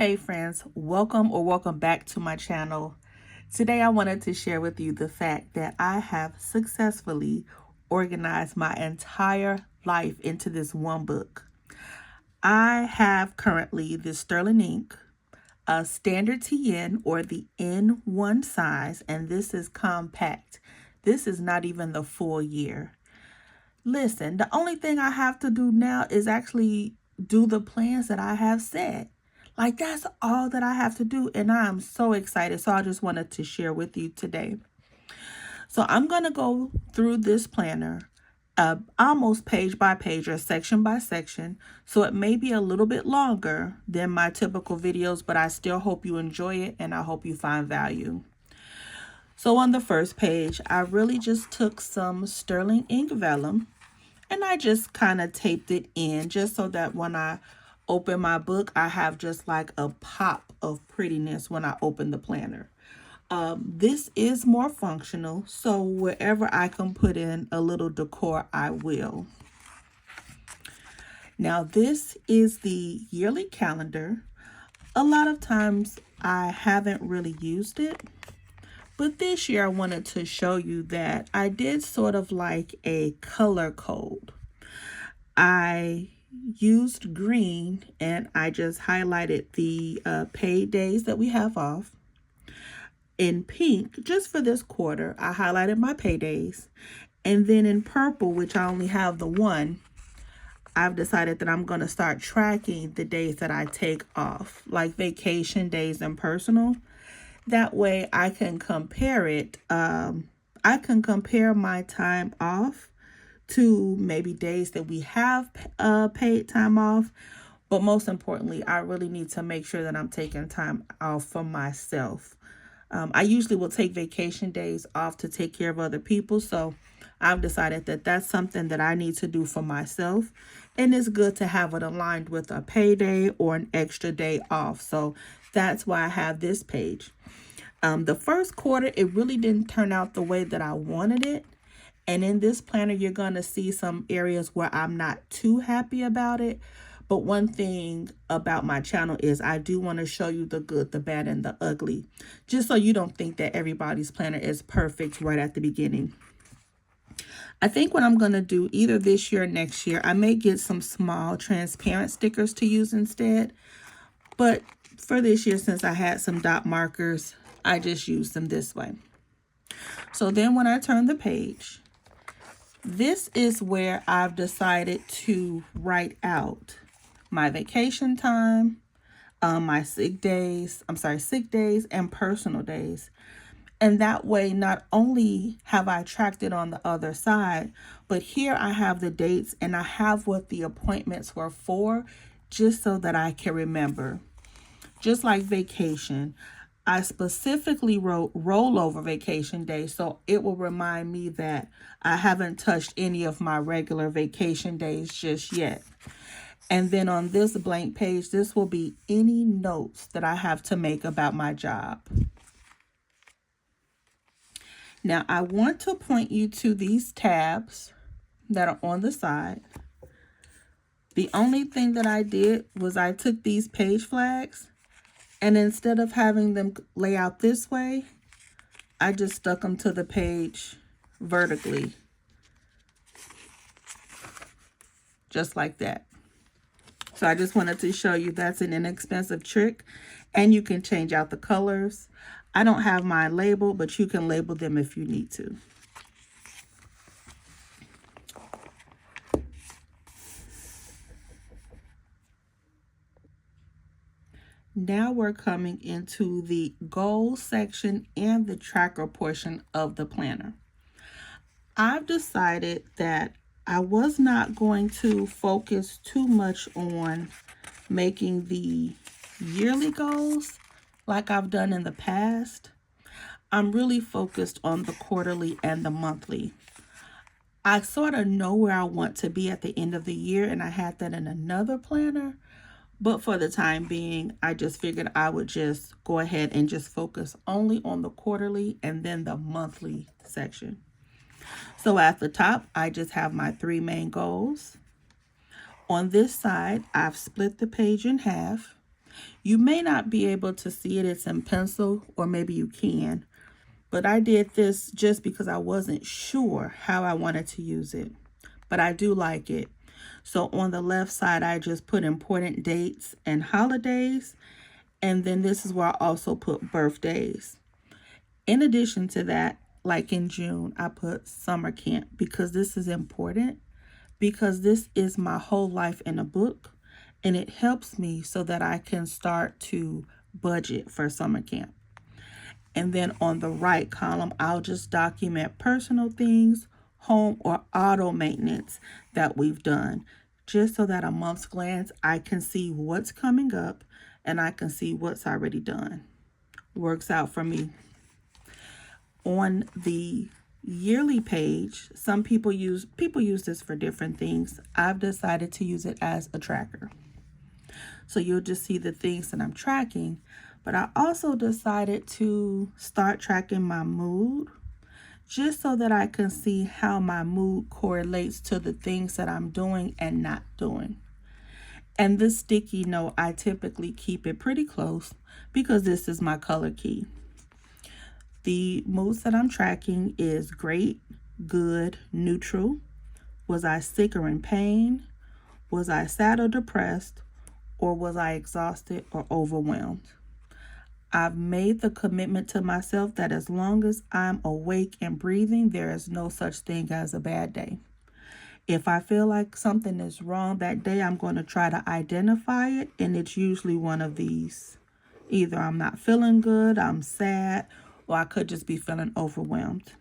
Hey friends, welcome back to my channel. Today I wanted to share with you the fact that I have successfully organized my entire life into this one book. I have currently the Sterling ink, a standard TN or the N1 size, and this is compact. This is not even the full year. Listen, the only thing I have to do now is actually do the plans that I have set. Like, that's all that I have to do, and I am so excited. So I just wanted to share with you today. So I'm going to go through this planner almost page by page or section by section. So it may be a little bit longer than my typical videos, but I still hope you enjoy it and I hope you find value. So on the first page, I really just took some Sterling ink vellum and I just kind of taped it in just so that when I open my book, I have just like a pop of prettiness when I open the planner. This is more functional, so wherever I can put in a little decor, I will. Now, this is the yearly calendar. A lot of times I haven't really used it, but this year I wanted to show you that I did sort of like a color code. I used green and I just highlighted the paid days that we have off. In pink, just for this quarter, I highlighted my paydays. And then in purple, which I only have the one, I've decided that I'm going to start tracking the days that I take off, like vacation days and personal. That way I can compare it. I can compare my time off to maybe days that we have paid time off. But most importantly, I really need to make sure that I'm taking time off for myself. I usually will take vacation days off to take care of other people. So I've decided that that's something that I need to do for myself. And it's good to have it aligned with a payday or an extra day off. So that's why I have this page. The first quarter, it really didn't turn out the way that I wanted it. And in this planner, you're going to see some areas where I'm not too happy about it. But one thing about my channel is I do want to show you the good, the bad, and the ugly. Just so you don't think that everybody's planner is perfect right at the beginning. I think what I'm going to do either this year or next year, I may get some small transparent stickers to use instead. But for this year, since I had some dot markers, I just used them this way. So then when I turn the page, this is where I've decided to write out my vacation time, my sick days and personal days. And that way, not only have I tracked it on the other side, but here I have the dates and I have what the appointments were for, just so that I can remember. Just like vacation, I specifically wrote rollover vacation days, so it will remind me that I haven't touched any of my regular vacation days just yet. And then on this blank page, this will be any notes that I have to make about my job. Now, I want to point you to these tabs that are on the side. The only thing that I did was I took these page flags, and instead of having them lay out this way, I just stuck them to the page vertically. Just like that. So I just wanted to show you that's an inexpensive trick, and you can change out the colors. I don't have mine labeled, but you can label them if you need to. Now we're coming into the goal section and the tracker portion of the planner. I've decided that I was not going to focus too much on making the yearly goals like I've done in the past. I'm really focused on the quarterly and the monthly. I sort of know where I want to be at the end of the year, and I had that in another planner. But for the time being, I just figured I would just go ahead and just focus only on the quarterly and then the monthly section. So at the top, I just have my 3 main goals. On this side, I've split the page in half. You may not be able to see it. It's in pencil, or maybe you can. But I did this just because I wasn't sure how I wanted to use it. But I do like it. So on the left side, I just put important dates and holidays. And then this is where I also put birthdays. In addition to that, like in June, I put summer camp because this is important, because this is my whole life in a book, and it helps me so that I can start to budget for summer camp. And then on the right column, I'll just document personal things, home or auto maintenance that we've done, just so that a month's glance, I can see what's coming up and I can see what's already done. Works out for me. On the yearly page, some people use this for different things. I've decided to use it as a tracker. So you'll just see the things that I'm tracking. But I also decided to start tracking my mood, just so that I can see how my mood correlates to the things that I'm doing and not doing. And this sticky note, I typically keep it pretty close because this is my color key. The moods that I'm tracking is great, good, neutral. Was I sick or in pain? Was I sad or depressed? Or was I exhausted or overwhelmed? I've made the commitment to myself that as long as I'm awake and breathing, there is no such thing as a bad day. If I feel like something is wrong that day, I'm going to try to identify it, and it's usually one of these. Either I'm not feeling good, I'm sad, or I could just be feeling overwhelmed.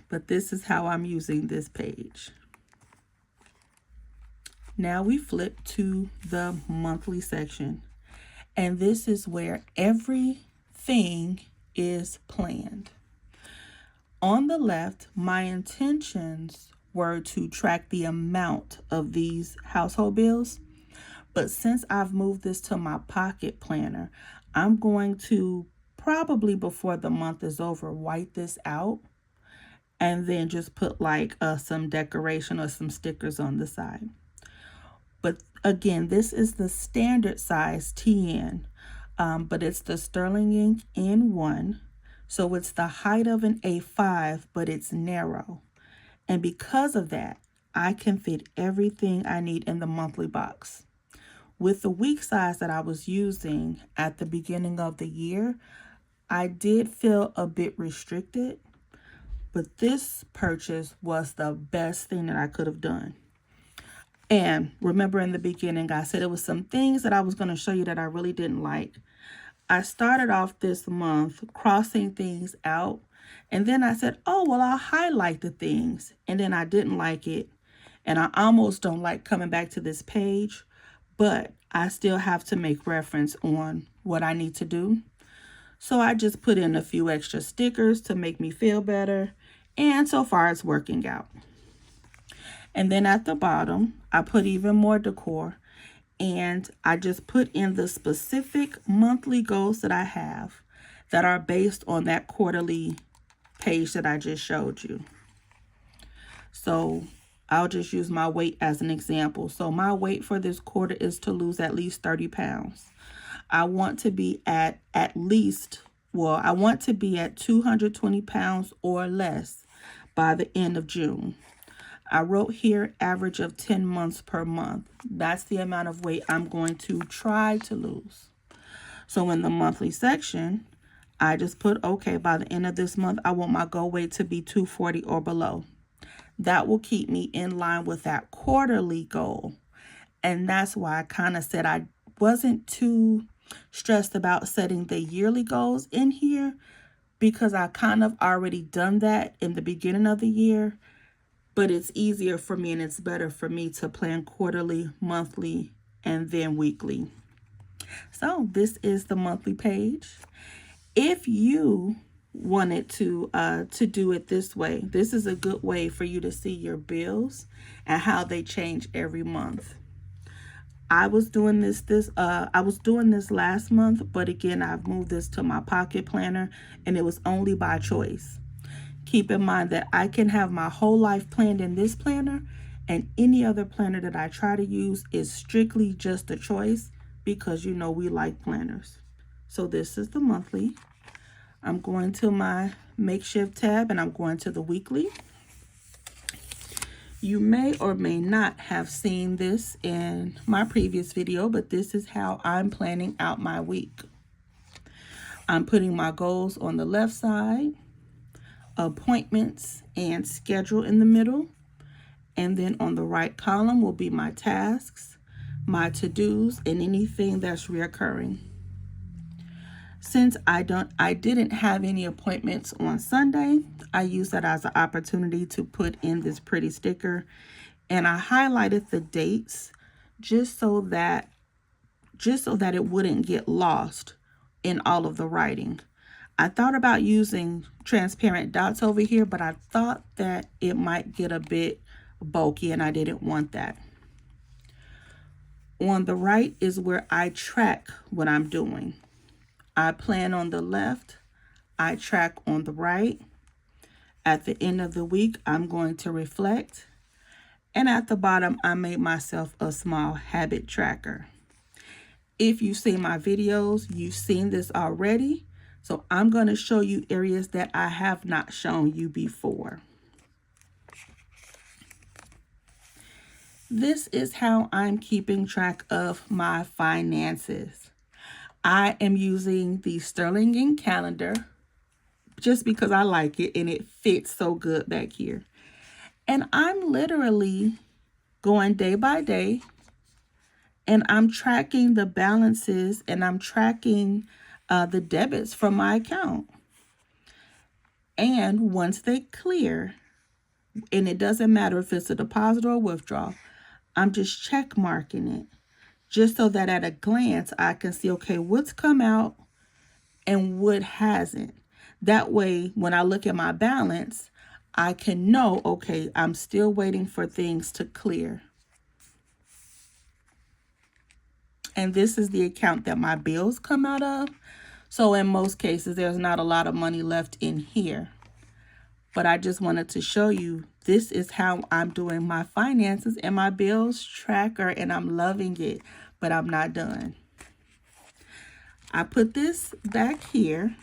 But this is how I'm using this page. Now we flip to the monthly section. And this is where everything is planned. On the left, my intentions were to track the amount of these household bills. But since I've moved this to my pocket planner, I'm going to probably before the month is over, white this out and then just put like some decoration or some stickers on the side. But again, this is the standard size TN, but it's the Sterling Ink N1. So it's the height of an A5, but it's narrow. And because of that, I can fit everything I need in the monthly box. With the week size that I was using at the beginning of the year, I did feel a bit restricted, but this purchase was the best thing that I could have done. And remember in the beginning, I said it was some things that I was going to show you that I really didn't like. I started off this month crossing things out. And then I said, oh, well, I'll highlight the things. And then I didn't like it. And I almost don't like coming back to this page. But I still have to make reference on what I need to do. So I just put in a few extra stickers to make me feel better. And so far it's working out. And then at the bottom, I put even more decor, and I just put in the specific monthly goals that I have that are based on that quarterly page that I just showed you. So I'll just use my weight as an example. So my weight for this quarter is to lose at least 30 pounds. I want to be at least, well, I want to be at 220 pounds or less by the end of June. I wrote here average of 10 months per month. That's the amount of weight I'm going to try to lose. So in the monthly section, I just put, okay, by the end of this month, I want my goal weight to be 240 or below. That will keep me in line with that quarterly goal. And that's why I kind of said I wasn't too stressed about setting the yearly goals in here, because I kind of already done that in the beginning of the year. But it's easier for me and it's better for me to plan quarterly, monthly, and then weekly. So this is the monthly page. If you wanted to do it this way, this is a good way for you to see your bills and how they change every month. I was doing this last month, but again, I've moved this to my pocket planner, and it was only by choice. Keep in mind that I can have my whole life planned in this planner, and any other planner that I try to use is strictly just a choice because you know we like planners. So this is the monthly. I'm going to my makeshift tab and I'm going to the weekly. You may or may not have seen this in my previous video, but this is how I'm planning out my week. I'm putting my goals on the left side, appointments and schedule in the middle, and then on the right column will be my tasks, my to-dos, and anything that's reoccurring. Since I didn't have any appointments on Sunday, I used that as an opportunity to put in this pretty sticker, and I highlighted the dates just so that it wouldn't get lost in all of the writing. I thought about using transparent dots over here, but I thought that it might get a bit bulky and I didn't want that. On the right is where I track what I'm doing. I plan on the left, I track on the right. At the end of the week, I'm going to reflect. And at the bottom, I made myself a small habit tracker. If you've seen my videos, you've seen this already. So I'm going to show you areas that I have not shown you before. This is how I'm keeping track of my finances. I am using the Sterling Ink calendar just because I like it and it fits so good back here. And I'm literally going day by day and I'm tracking the balances and I'm tracking the debits from my account. And once they clear, and it doesn't matter if it's a deposit or a withdrawal, I'm just check marking it just so that at a glance I can see, okay, what's come out and what hasn't. That way, when I look at my balance, I can know, okay, I'm still waiting for things to clear. And this is the account that my bills come out of. So in most cases, there's not a lot of money left in here. But I just wanted to show you, this is how I'm doing my finances and my bills tracker, and I'm loving it, but I'm not done. I put this back here.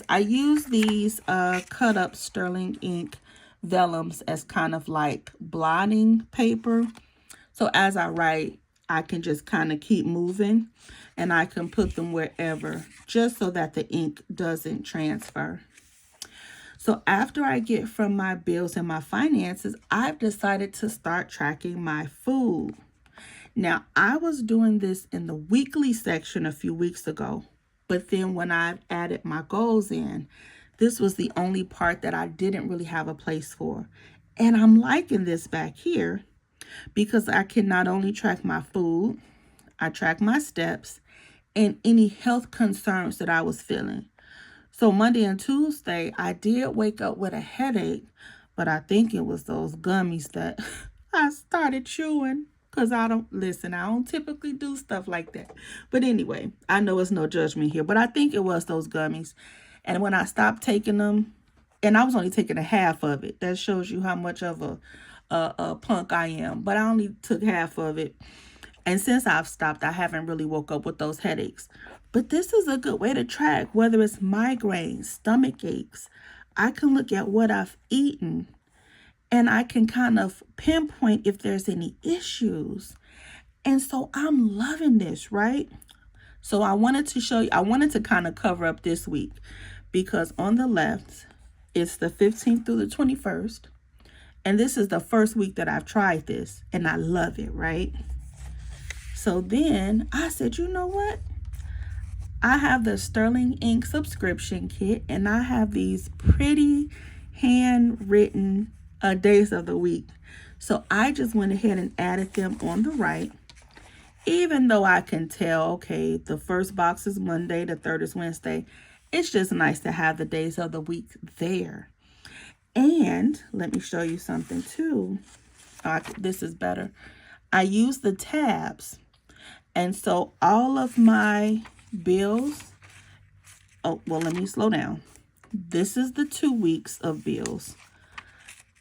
I use these cut up Sterling Ink vellums as kind of like blotting paper. So as I write, I can just kind of keep moving and I can put them wherever just so that the ink doesn't transfer. So after I get from my bills and my finances, I've decided to start tracking my food. Now, I was doing this in the weekly section a few weeks ago, but then when I added my goals in, this was the only part that I didn't really have a place for. And I'm liking this back here because I can not only track my food, I track my steps and any health concerns that I was feeling. So Monday and Tuesday, I did wake up with a headache, but I think it was those gummies that I started chewing because I don't typically do stuff like that. But anyway, I know it's no judgment here, but I think it was those gummies. And when I stopped taking them, and I was only taking a half of it, that shows you how much of a punk I am, but I only took half of it. And since I've stopped, I haven't really woke up with those headaches. But this is a good way to track whether it's migraines, stomach aches. I can look at what I've eaten and I can kind of pinpoint if there's any issues. And so I'm loving this, right? So I wanted to show you, I wanted to kind of cover up this week because on the left, it's the 15th through the 21st. And this is the first week that I've tried this and I love it, right? So then I said, you know what? I have the Sterling Ink subscription kit and I have these pretty handwritten days of the week. So I just went ahead and added them on the right, even though I can tell, okay, the first box is Monday, the third is Wednesday. It's just nice to have the days of the week there. And let me show you something too. This is better. I use the tabs. And so all of my bills, let me slow down. This is the 2 weeks of bills.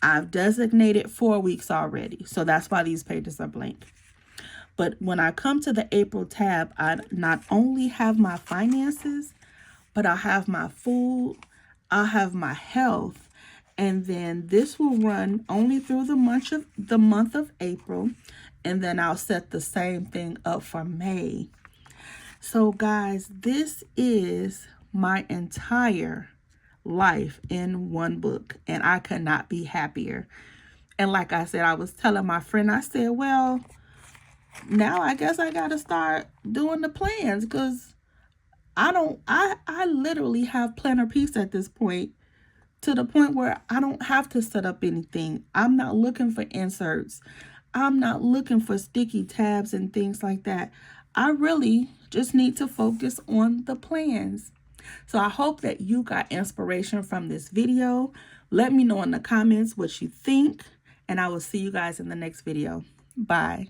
I've designated 4 weeks already. So that's why these pages are blank. But when I come to the April tab, I not only have my finances, but I'll have my food, I'll have my health, and then this will run only through the month of April, and then I'll set the same thing up for May. So guys, this is my entire life in one book, and I could not be happier. And like I said, I was telling my friend, I said, well, now I guess I got to start doing the plans, because I literally have planner peace at this point, to the point where I don't have to set up anything. I'm not looking for inserts. I'm not looking for sticky tabs and things like that. I really just need to focus on the plans. So I hope that you got inspiration from this video. Let me know in the comments what you think, and I will see you guys in the next video. Bye.